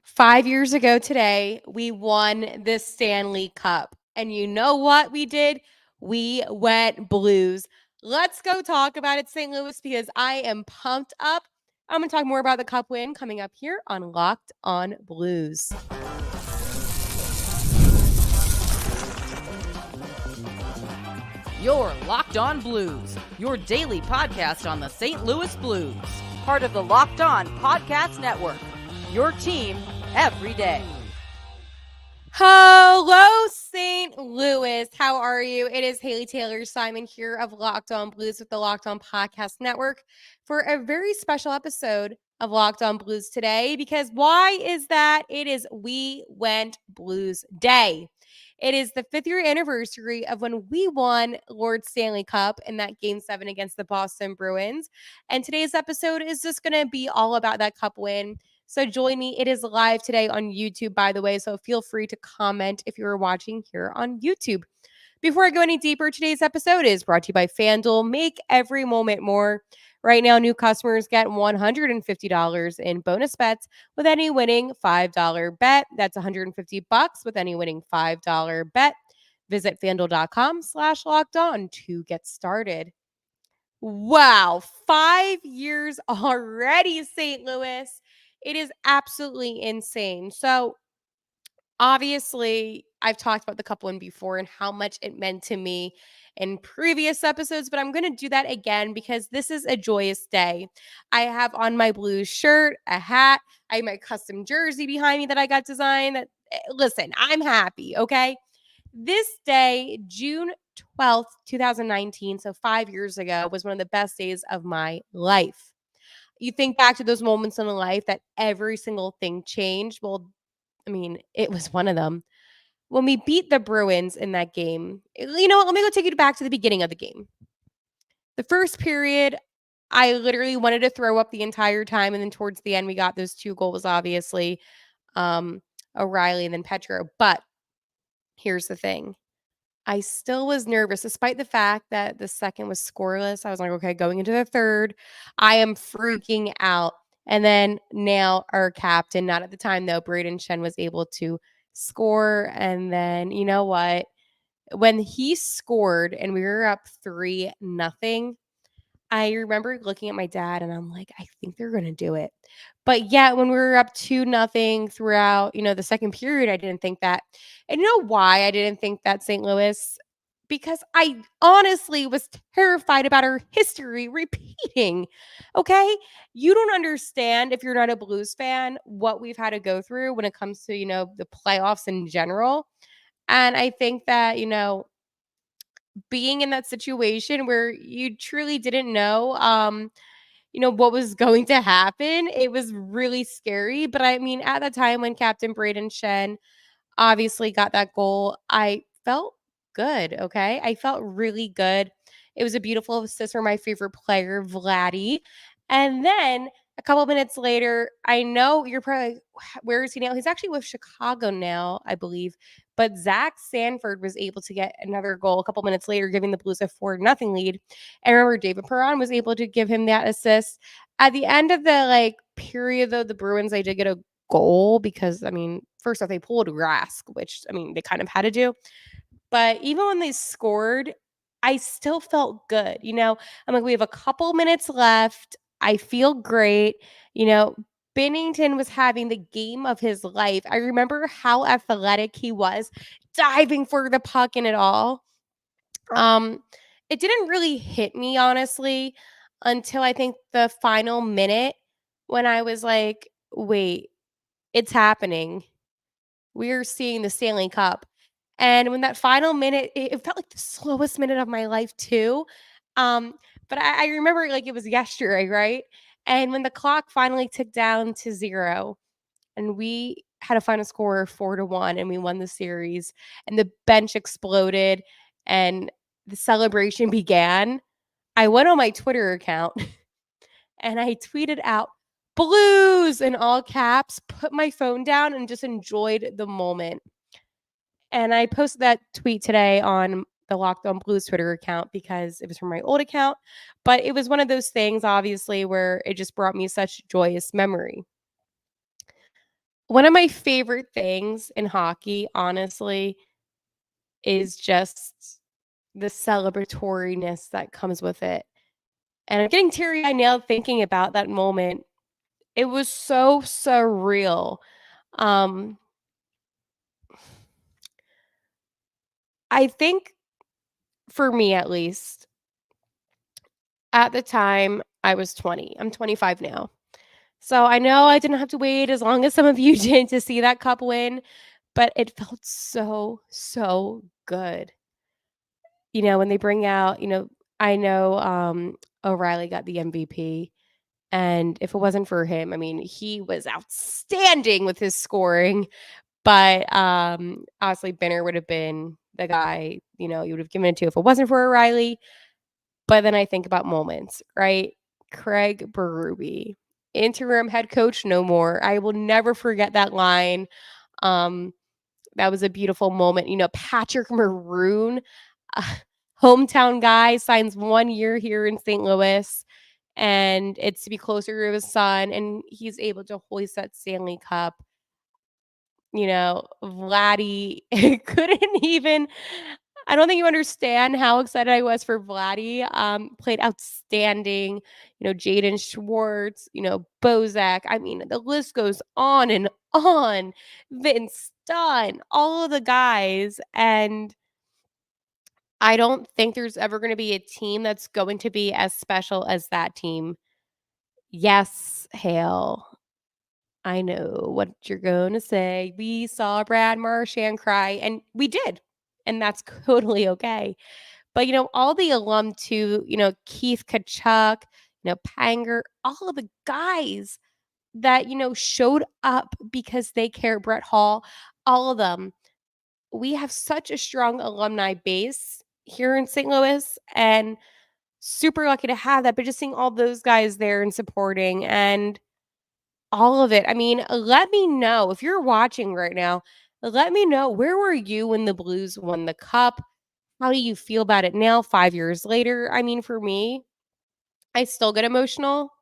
5 years ago today, we won the Stanley Cup. And you know what we did? We went Blues. Let's go talk about it, St. Louis, because I am pumped up. I'm going to talk more about the Cup win coming up here on Locked on Blues. You're Locked On Blues, your daily podcast on the St. Louis Blues. Part of the Locked On Podcast Network. Your team every day. Hello, St. Louis. How are you? It is Haley Taylor Simon here of Locked On Blues with the Locked On Podcast Network for a very special episode of Locked On Blues today. Because why is that? It is We Went Blues Day. It is the 5th year anniversary of when we won Lord Stanley Cup in that Game 7 against the Boston Bruins. And today's episode is just going to be all about that Cup win. So join me. It is live today on YouTube, by the way. So feel free to comment if you're watching here on YouTube. Before I go any deeper, today's episode is brought to you by FanDuel. Make every moment more. Right now, new customers get $150 in bonus bets with any winning $5 bet. That's $150 with any winning $5 bet. Visit FanDuel.com/locked-on to get started. Wow, 5 years already, St. Louis. It is absolutely insane. So, obviously, I've talked about the Cup win before and how much it meant to me in previous episodes, but I'm going to do that again because this is a joyous day. I have on my blue shirt, a hat, I have my custom jersey behind me that I got designed. Listen, I'm happy, okay? This day, June 12th, 2019, so 5 years ago, was one of the best days of my life. You think back to those moments in life that every single thing changed. Well, I mean, it was one of them. When we beat the Bruins in that game, you know what? Let me go take you back to the beginning of the game. The first period, I literally wanted to throw up the entire time. And then towards the end, we got those 2 goals, obviously, O'Reilly and then Petro. But here's the thing. I still was nervous despite the fact that the second was scoreless. I was like, okay, going into the third, I am freaking out. And then now our captain, not at the time though, Braden Shen was able to score. And then you know what? When he scored and we were up 3-0, I remember looking at my dad and I'm like, I think they're going to do it. But yet when we were up 2-0 throughout, the second period, I didn't think that. And you know why I didn't think that, St. Louis? Because I honestly was terrified about our history repeating. Okay? You don't understand, if you're not a Blues fan, what we've had to go through when it comes to, the playoffs in general. And I think that, being in that situation where you truly didn't know what was going to happen, it was really scary. But I mean, at the time when Captain Braden Shen obviously got that goal, I felt good. Okay, I felt really good. It was a beautiful assist for my favorite player, Vladdy. And then a couple minutes later, I know you're probably like, where is he now? He's actually with Chicago now, I believe. But Zach Sanford was able to get another goal a couple minutes later, giving the Blues a 4-0 lead. And remember, David Perron was able to give him that assist. At the end of the period, though, the Bruins, they did get a goal because, I mean, first off, they pulled Rask, which, I mean, they kind of had to do. But even when they scored, I still felt good. I'm like, we have a couple minutes left. I feel great. Bennington was having the game of his life. I remember how athletic he was, diving for the puck and it all. It didn't really hit me, honestly, until I think the final minute when I was like, wait, it's happening. We're seeing the Stanley Cup. And when that final minute, it felt like the slowest minute of my life too. Um, but I remember like it was yesterday, right? And when the clock finally ticked down to 0 and we had a final score of 4-1 and we won the series and the bench exploded and the celebration began, I went on my Twitter account and I tweeted out Blues in all caps, put my phone down and just enjoyed the moment. And I posted that tweet today on the Locked On Blues Twitter account because it was from my old account. But it was one of those things, obviously, where it just brought me such joyous memory. One of my favorite things in hockey, honestly, is just the celebratoriness that comes with it. And I'm getting teary-eyed now thinking about that moment. It was so surreal. Um, I think for me at least, at the time I was 20. I'm 25 now. So I know I didn't have to wait as long as some of you did to see that cup win, but it felt so, so good. When they bring out, I know O'Reilly got the MVP. And if it wasn't for him, I mean, he was outstanding with his scoring. But obviously, Benner would have been the guy, you would have given it to if it wasn't for O'Reilly. But then I think about moments, right? Craig Berube, interim head coach, no more. I will never forget that line. Um, that was a beautiful moment. Patrick Maroon, uh, hometown guy, signs 1 year here in St. Louis, and it's to be closer to his son, and he's able to hoist that Stanley Cup. Vladdy couldn't even I don't think you understand how excited I was for Vladdy. Played outstanding. Jaden Schwartz, Bozak. I mean, the list goes on and on. Vince Dunn, all of the guys. And I don't think there's ever going to be a team that's going to be as special as that team. Yes, Hale. I know what you're going to say. We saw Brad Marchand cry, and we did. And that's totally okay. But, all the alum too, Keith Kachuk, Panger, all of the guys that, showed up because they care, Brett Hall, all of them. We have such a strong alumni base here in St. Louis, and super lucky to have that. But just seeing all those guys there and supporting and all of it. I mean, let me know if you're watching right now. Let me know, where were you when the Blues won the cup? How do you feel about it now, 5 years later? I mean, for me, I still get emotional.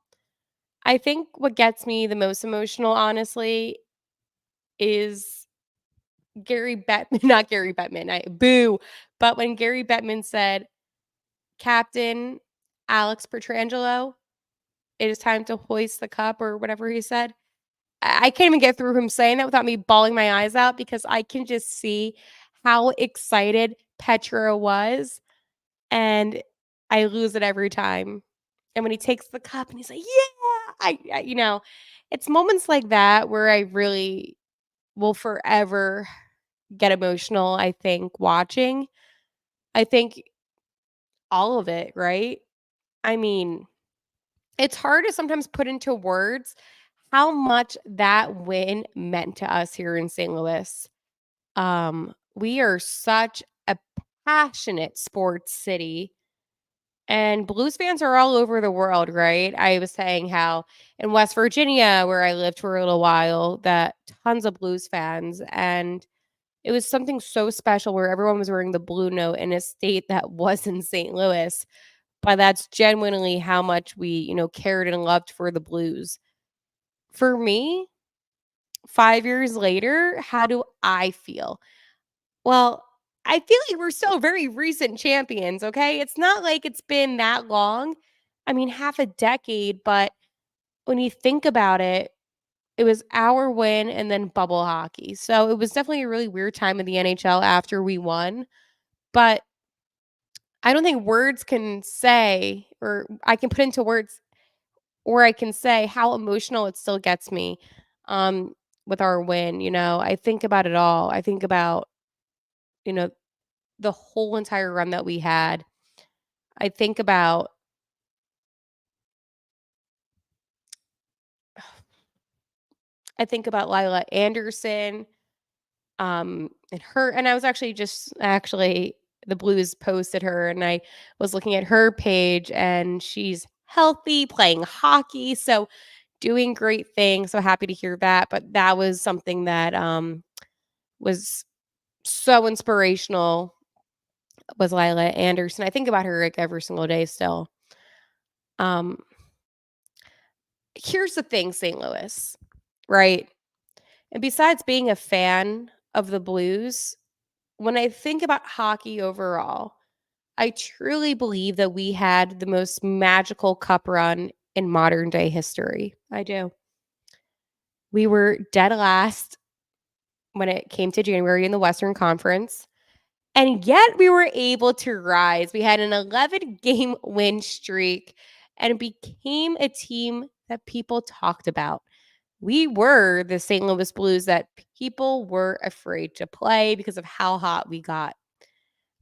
I think what gets me the most emotional, honestly, is Gary Bettman, not Gary Bettman, boo. But when Gary Bettman said, "Captain Alex Pietrangelo, it is time to hoist the cup," or whatever he said. I can't even get through him saying that without me bawling my eyes out, because I can just see how excited Petra was, and I lose it every time. And when he takes the cup and he's like, "Yeah," it's moments like that where I really will forever get emotional, I think, watching. I think all of it, right? I mean, it's hard to sometimes put into words how much that win meant to us here in St. Louis. We are such a passionate sports city, and Blues fans are all over the world, right? I was saying how in West Virginia, where I lived for a little while, that tons of Blues fans, and it was something so special where everyone was wearing the blue note in a state that was in St. Louis. But that's genuinely how much we, cared and loved for the Blues. For me, 5 years later, how do I feel? Well, I feel like we're still very recent champions, okay? It's not like it's been that long. I mean, half a decade, but when you think about it, it was our win and then bubble hockey. So it was definitely a really weird time in the NHL after we won. But I don't think words can say, or I can put into words, or I can say how emotional it still gets me um, with our win. I think about it all. I think about, you know, the whole entire run that we had. I think about Lila Anderson, and I was actually the Blues posted her, and I was looking at her page, and she's healthy, playing hockey, so doing great things. So happy to hear that. But that was something that was so inspirational, was Lila Anderson. I think about her like every single day still. Um, Here's the thing, St. Louis, right? And besides being a fan of the Blues, when I think about hockey overall, I truly believe that we had the most magical cup run in modern day history. I do. We were dead last when it came to January in the Western Conference, and yet we were able to rise. We had an 11-game win streak and became a team that people talked about. We were the St. Louis Blues that people were afraid to play because of how hot we got.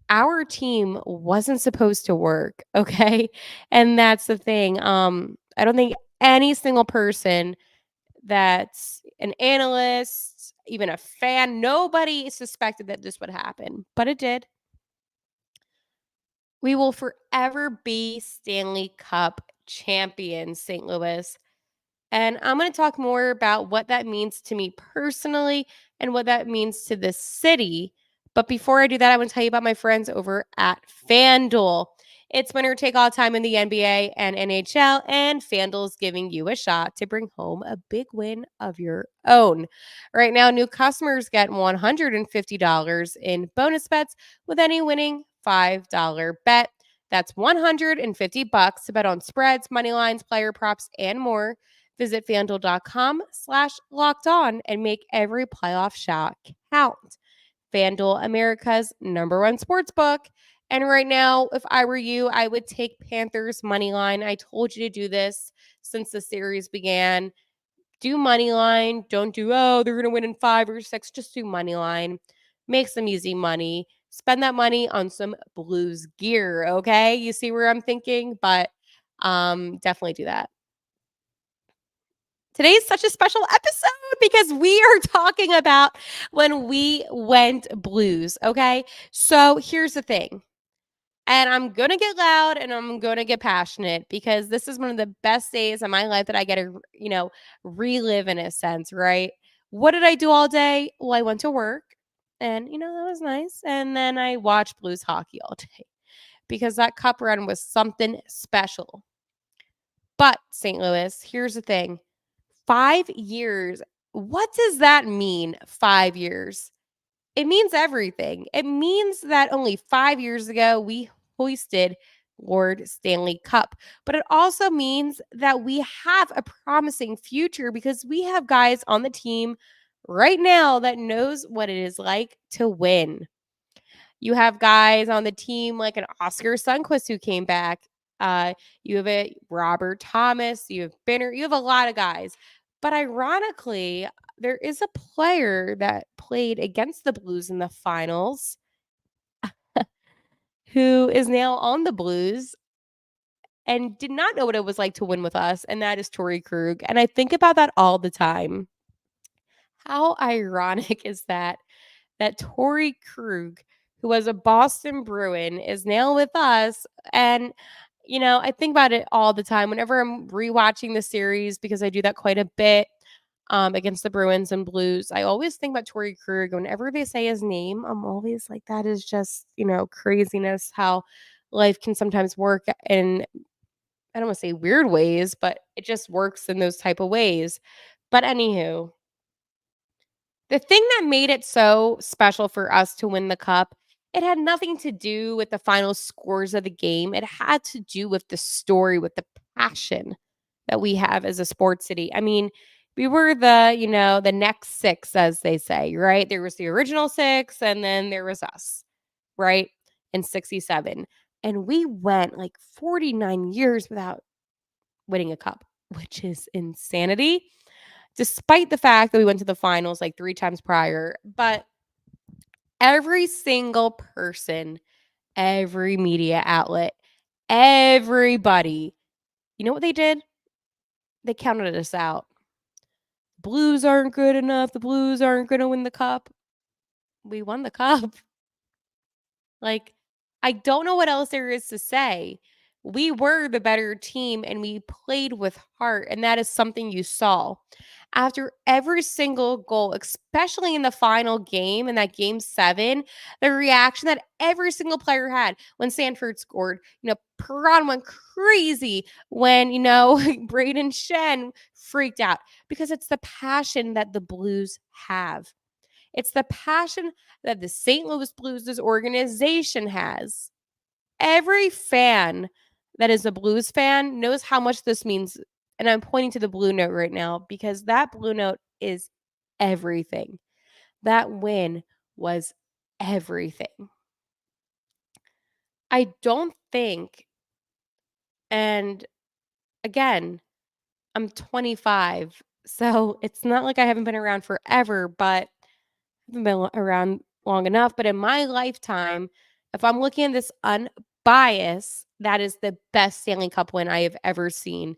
Our team wasn't supposed to work, okay? And that's the thing. I don't think any single person that's an analyst, even a fan, nobody suspected that this would happen, but it did. We will forever be Stanley Cup champions, St. Louis. And I'm going to talk more about what that means to me personally and what that means to the city. But before I do that, I want to tell you about my friends over at FanDuel. It's winner take all time in the NBA and NHL, and FanDuel's giving you a shot to bring home a big win of your own. Right now, new customers get $150 in bonus bets with any winning $5 bet. That's $150 to bet on spreads, money lines, player props, and more. Visit FanDuel.com/locked on and make every playoff shot count. FanDuel, America's #1 sportsbook. And right now, if I were you, I would take Panthers money line. I told you to do this since the series began. Do money line. Don't do, oh, they're going to win in 5 or 6. Just do money line. Make some easy money. Spend that money on some Blues gear, okay? You see where I'm thinking? But definitely do that. Today's such a special episode because we are talking about when we went Blues, okay? So here's the thing. And I'm going to get loud and I'm going to get passionate because this is one of the best days of my life that I get to, relive in a sense, right? What did I do all day? Well, I went to work and, that was nice. And then I watched Blues hockey all day because that cup run was something special. But St. Louis, here's the thing. 5 years. What does that mean, 5 years? It means everything. It means that only 5 years ago, we hoisted Lord Stanley Cup. But it also means that we have a promising future because we have guys on the team right now that knows what it is like to win. You have guys on the team like an Oscar Sundquist who came back. You have a Robert Thomas. You have Benner. You have a lot of guys. But ironically, there is a player that played against the Blues in the finals who is now on the Blues and did not know what it was like to win with us, and that is Torrey Krug. And I think about that all the time. How ironic is that Torrey Krug, who was a Boston Bruin, is now with us. And, I think about it all the time whenever I'm rewatching the series because I do that quite a bit against the Bruins and Blues. I always think about Torrey Krug. Whenever they say his name, I'm always like, that is just, craziness how life can sometimes work in, I don't want to say weird ways, but it just works in those type of ways. But anywho, the thing that made it so special for us to win the cup, it had nothing to do with the final scores of the game. It had to do with the story, with the passion that we have as a sports city. I mean, we were the next 6, as they say, right? There was the original 6, and then there was us, right? In 67. And we went like 49 years without winning a cup, which is insanity, despite the fact that we went to the finals like 3 times prior. But every single person, every media outlet, everybody, you know what they did? They counted us out. Blues aren't good enough. The Blues aren't going to win the cup. We won the cup. Like, I don't know what else there is to say. We were the better team and we played with heart, and that is something you saw. After every single goal, especially in the final game, in that game 7, the reaction that every single player had when Sanford scored, Perron went crazy when, Braden Shen freaked out because it's the passion that the Blues have. It's the passion that the St. Louis Blues, this organization, has. Every fan that is a Blues fan knows how much this means. And I'm pointing to the blue note right now because that blue note is everything. That win was everything. I don't think, and again, I'm 25, so it's not like I haven't been around forever, but I haven't been around long enough. But in my lifetime, if I'm looking at this unbiased, that is the best Stanley Cup win I have ever seen.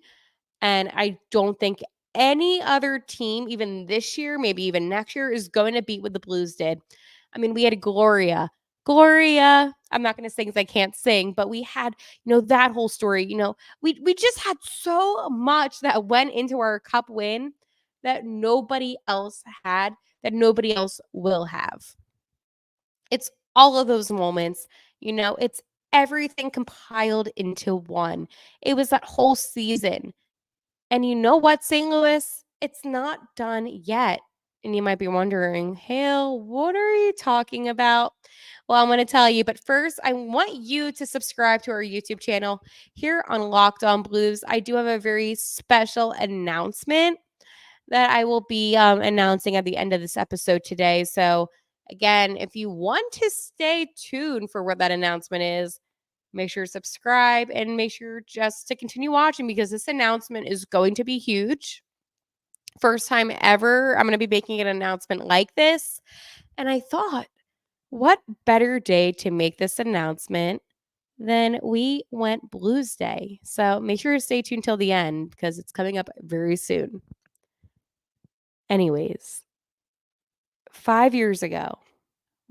And I don't think any other team, even this year, maybe even next year, is going to beat what the Blues did. I mean, we had Gloria. I'm not going to sing because I can't sing, but we had, that whole story. We just had so much that went into our cup win that nobody else had, that nobody else will have. It's all of those moments, it's everything compiled into one. It was that whole season. And you know what, St. Louis? It's not done yet. And you might be wondering, Hale, what are you talking about? Well, I'm going to tell you. But first, I want you to subscribe to our YouTube channel here on Locked On Blues. I do have a very special announcement that I will be announcing at the end of this episode today. So, again, if you want to stay tuned for what that announcement is, make sure to subscribe and make sure just to continue watching because this announcement is going to be huge. First time ever, I'm going to be making an announcement like this. And I thought, what better day to make this announcement than We Went Blues Day? So make sure to stay tuned till the end because it's coming up very soon. Anyways, 5 years ago.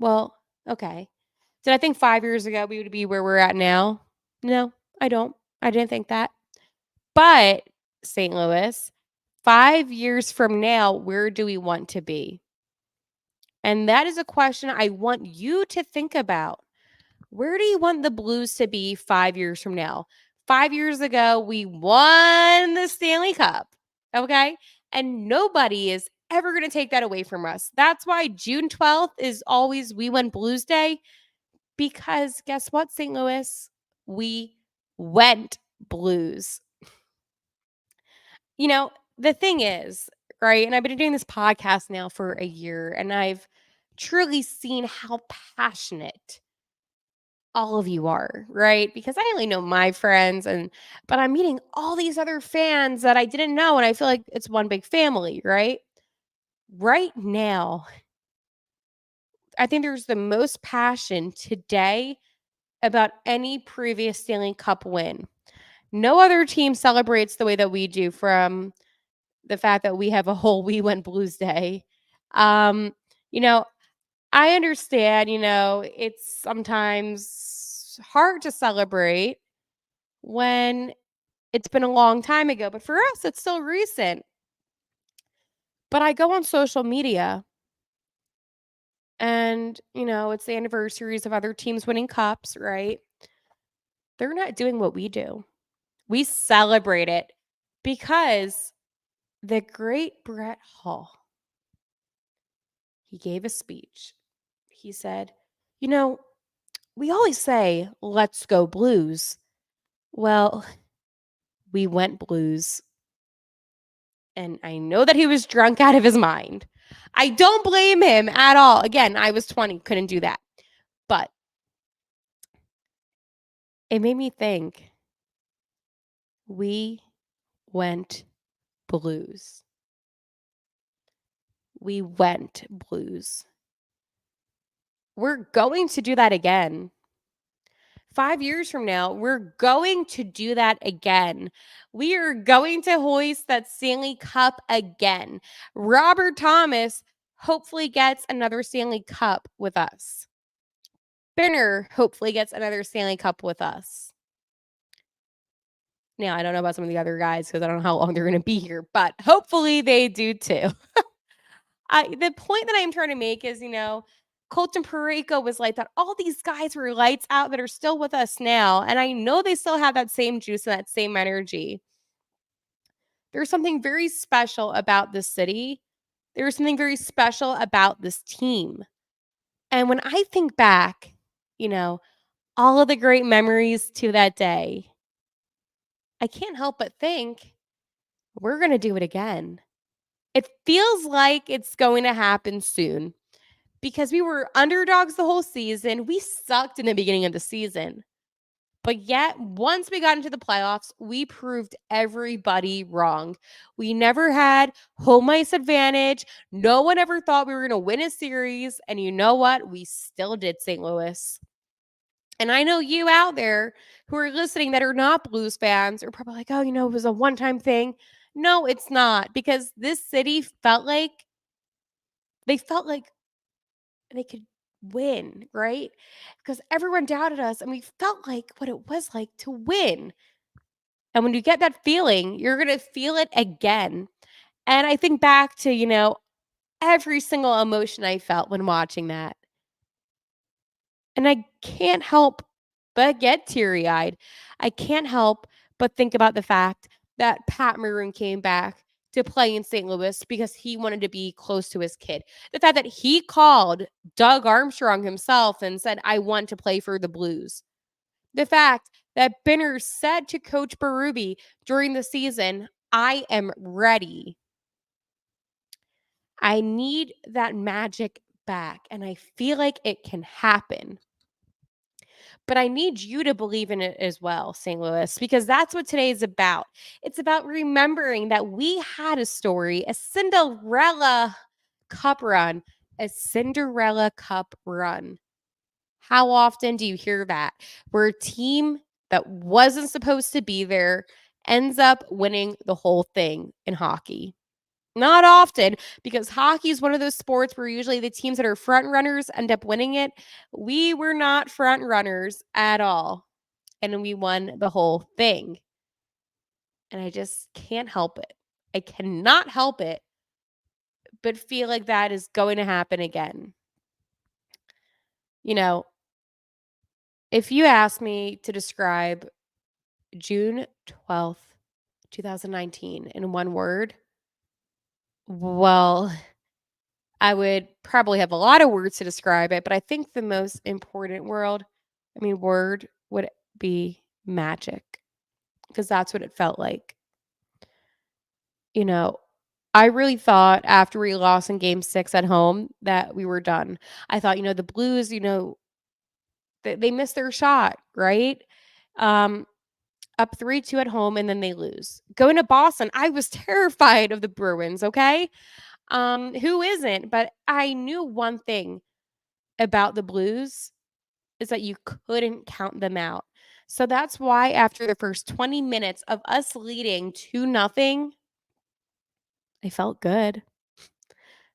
Well, okay. Did I think 5 years ago we would be where we're at now? No, I don't. I didn't think that. But St. Louis, 5 years from now, where do we want to be? And that is a question I want you to think about. Where do you want the Blues to be 5 years from now? 5 years ago, we won the Stanley Cup. Okay. And nobody is ever going to take that away from us. That's why June 12th is always We Win Blues Day. Because guess what, St. Louis? We went Blues. The thing is, right? And I've been doing this podcast now for a year, and I've truly seen how passionate all of you are, right? Because I only know my friends, but I'm meeting all these other fans that I didn't know, and I feel like it's one big family, right? Right now, I think there's the most passion today about any previous Stanley Cup win. No other team celebrates the way that we do, from the fact that we have a whole We Went Blues Day. Um, you know, I understand, it's sometimes hard to celebrate when it's been a long time ago, but for us, it's still recent. But I go on social media and, it's the anniversaries of other teams winning cups, right? They're not doing what we do. We celebrate it because the great Brett Hall, he gave a speech. He said, we always say, let's go Blues. Well, we went Blues. And I know that he was drunk out of his mind. I don't blame him at all. Again, I was 20, couldn't do that. But it made me think, we went Blues. We went Blues. We're going to do that again. 5 years from now, we're going to do that again. We are going to hoist that Stanley Cup again. Robert Thomas hopefully gets another Stanley Cup with us. Benner hopefully gets another Stanley Cup with us. Now, I don't know about some of the other guys because I don't know how long they're going to be here, but hopefully they do too. The point that I'm trying to make is, Colton Parayko was like that. All these guys were lights out that are still with us now. And I know they still have that same juice and that same energy. There's something very special about this city. There's something very special about this team. And when I think back, all of the great memories to that day, I can't help but think we're going to do it again. It feels like it's going to happen soon because we were underdogs the whole season. We sucked in the beginning of the season. But yet, once we got into the playoffs, we proved everybody wrong. We never had home ice advantage. No one ever thought we were going to win a series. And you know what? We still did, St. Louis. And I know you out there who are listening that are not Blues fans are probably like, oh, it was a one-time thing. No, it's not, because this city felt like they could win, right? Because everyone doubted us and we felt like what it was like to win. And when you get that feeling, you're going to feel it again. And I think back to, every single emotion I felt when watching that. And I can't help but get teary-eyed. I can't help but think about the fact that Pat Maroon came back to play in St. Louis because he wanted to be close to his kid. The fact that he called Doug Armstrong himself and said, I want to play for the Blues. The fact that Benner said to Coach Berube during the season, I am ready. I need that magic back, and I feel like it can happen. But I need you to believe in it as well, St. Louis, because that's what today is about. It's about remembering that we had a story, a Cinderella Cup run, a Cinderella Cup run. How often do you hear that? Where a team that wasn't supposed to be there ends up winning the whole thing in hockey? Not often, because hockey is one of those sports where usually the teams that are front runners end up winning it. We were not front runners at all, and we won the whole thing. And I just can't help it. I cannot help it, but feel like that is going to happen again. If you ask me to describe June 12th, 2019 in one word, well, I would probably have a lot of words to describe it, but I think the most important word would be magic, because that's what it felt like. I really thought after we lost in Game 6 at home that we were done. I thought, the Blues, they missed their shot, right? Up 3-2 at home, and then they lose. Going to Boston, I was terrified of the Bruins, okay? Who isn't? But I knew one thing about the Blues is that you couldn't count them out. So that's why after the first 20 minutes of us leading 2-0, I felt good.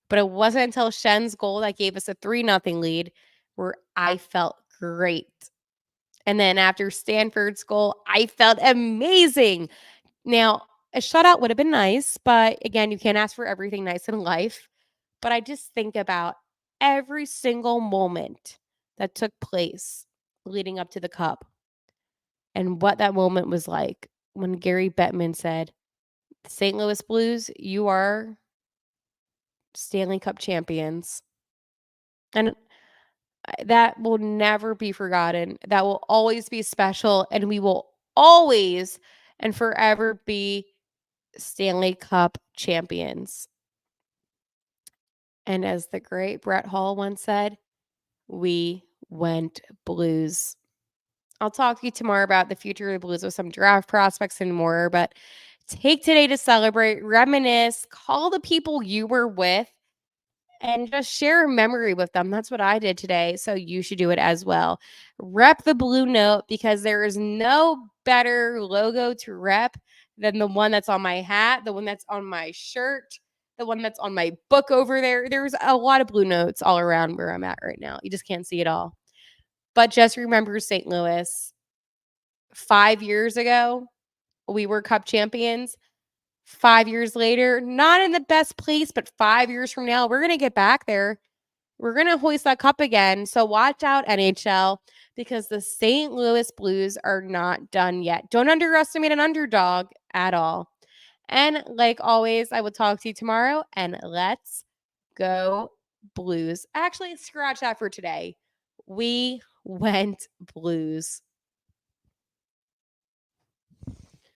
But it wasn't until Shen's goal that gave us a 3-0 lead where I felt great. And then after Stanford's goal, I felt amazing. Now, a shutout would have been nice, but again, you can't ask for everything nice in life. But I just think about every single moment that took place leading up to the Cup and what that moment was like when Gary Bettman said, St. Louis Blues, you are Stanley Cup champions. And that will never be forgotten. That will always be special. And we will always and forever be Stanley Cup champions. And as the great Brett Hall once said, we went Blues. I'll talk to you tomorrow about the future of the Blues with some draft prospects and more. But take today to celebrate, reminisce, call the people you were with, and just share a memory with them. That's what I did today. So you should do it as well. Rep the Blue Note, because there is no better logo to rep than the one that's on my hat, the one that's on my shirt, the one that's on my book over there. There's a lot of Blue Notes all around where I'm at right now. You just can't see it all. But just remember, St. Louis, 5 years ago, we were Cup champions. 5 years later, not in the best place, but 5 years from now, we're going to get back there. We're going to hoist that cup again. So watch out, NHL, because the St. Louis Blues are not done yet. Don't underestimate an underdog at all. And like always, I will talk to you tomorrow, and let's go Blues. Actually, scratch that for today. We went Blues.